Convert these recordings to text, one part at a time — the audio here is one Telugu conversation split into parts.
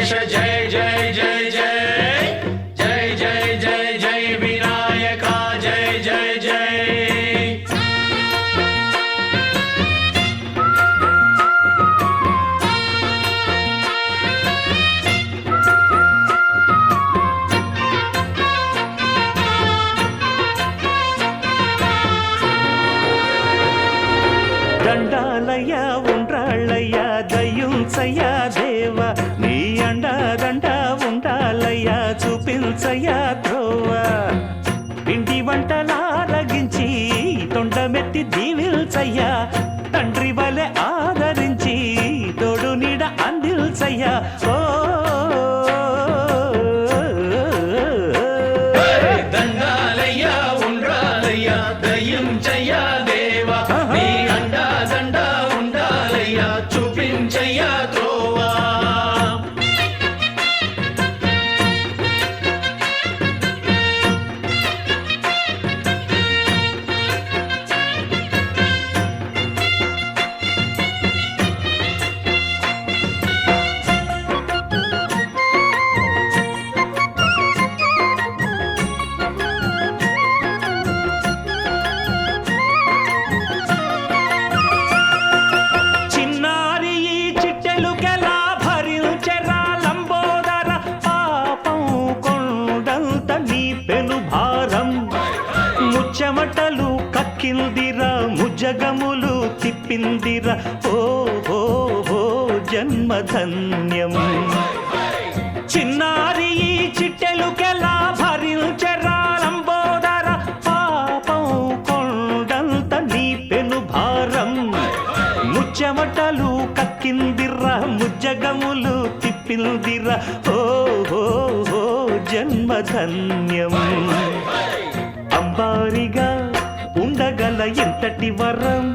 गणेश जय जय जय जय जय जय जय जय विनायका जय जय जय దండాలయ్య ఉండ్రాళ్ళయ్య దయ్యుంచయ్య దేవ నీ అండ దండ ఉండాలయ్య చూపించయ్య త్రోవ పిండి వంటలారగించి తొండమెత్తి దీవిల్చయ్య తండ్రి వలె ఆదరించి తోడు నీడ అందిల్చయ్య ఓ దండాలయ్య ఉండ్రాలయ్య దయ్యుంచయ్య దేవ నీ అండ దండ ఉండాలయ్య చూపించయ్య త్రోవా చిన్నారి ఈ చిట్టెలుకెలా భరించెరా లంబోదర పాపం కొండంత నీ పెను భారం ముచ్చమటలు కక్కిందిరా ముజగములు తిప్పిందిరా ఓ ఓ ఓ జన్మధన్యం చిన్నారి ఈ చిట్టెలుకెలా భరించెరా లంబోదర పాపం కొండంత నీ పెను భారం ముచ్చమటలు కక్కిందిరా ముజ్జగములు తిప్పిందిరా ఓ ఓ ఓ జన్మధన్యం అంబారిగా ఉండగల ఎంతటి వరం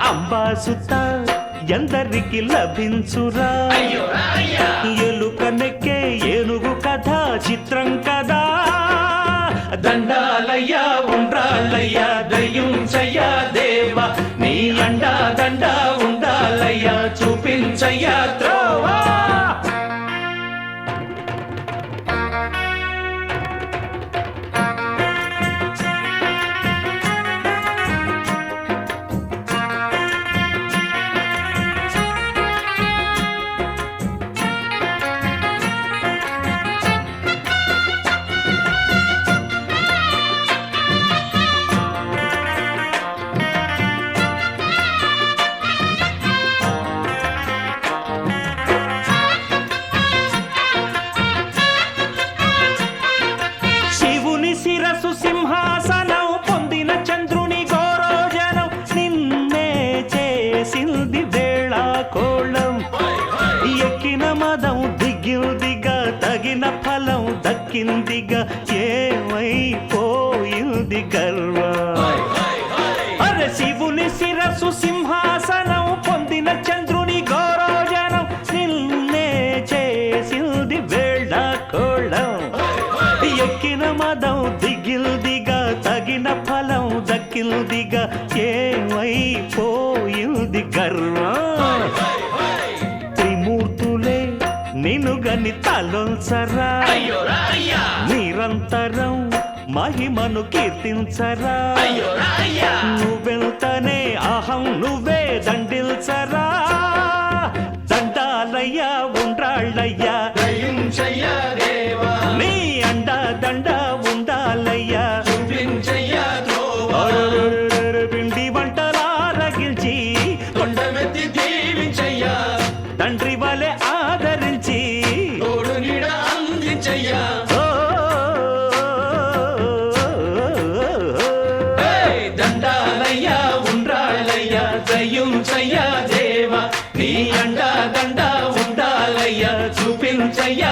అంబాసుత ఎందరికి లభించురా ఎలుక నెక్కే ఏనుగు కథ చిత్రం కదా దండాలయ్య ఉండ్రాళ్ళయ్య దయ్యుంచయ్య దేవ నీ అండా దండ ఉండాలయ్య చూపించయ్య త్రోవా శివుని శిరసు సింహాసనం పొందిన చంద్రుని గోరోజనం నిన్నే చేసింది వేళ కోళం ఎక్కిన మదం దిగిందిగా తగిన ఫలం దక్కిందిగా ఏమైపోయింది గర్వం అరే శివుని శిరసు సింహాసనం పొందిన చంద్రుని గౌరవజనం నిన్నే చేసింది వేళ కోళం ఎక్కిన మదం దిగిల్దిగా తగిన ఫలం దక్కిల్దిగా ఏమైపోయింది గర్వం త్రిమూర్తులే నిన్నుగని తలొంచరా నిరంతరం మహిమను కీర్తించరా నువ్వెంతనే అహం నువ్వే దండిల్చరా దండాలయ్య ఉండ్రాళ్ళయ్య దయ్యుంచయ్య దేవా నీ అండ దండ ఉండాలయ్య చూపించయ్య త్రోవా పిండి వంటలారగిల్చి కొండమెత్తి దీవించయ్య తండ్రి వలె ఆదరించి తోడు నీడ అందించయ్య దండాలయ్య ఉండ్రాళ్ళయ్య దయ్యుంచయ్య దేవ నీ అండా దండ ఉండాలయ్య చూపించయ్య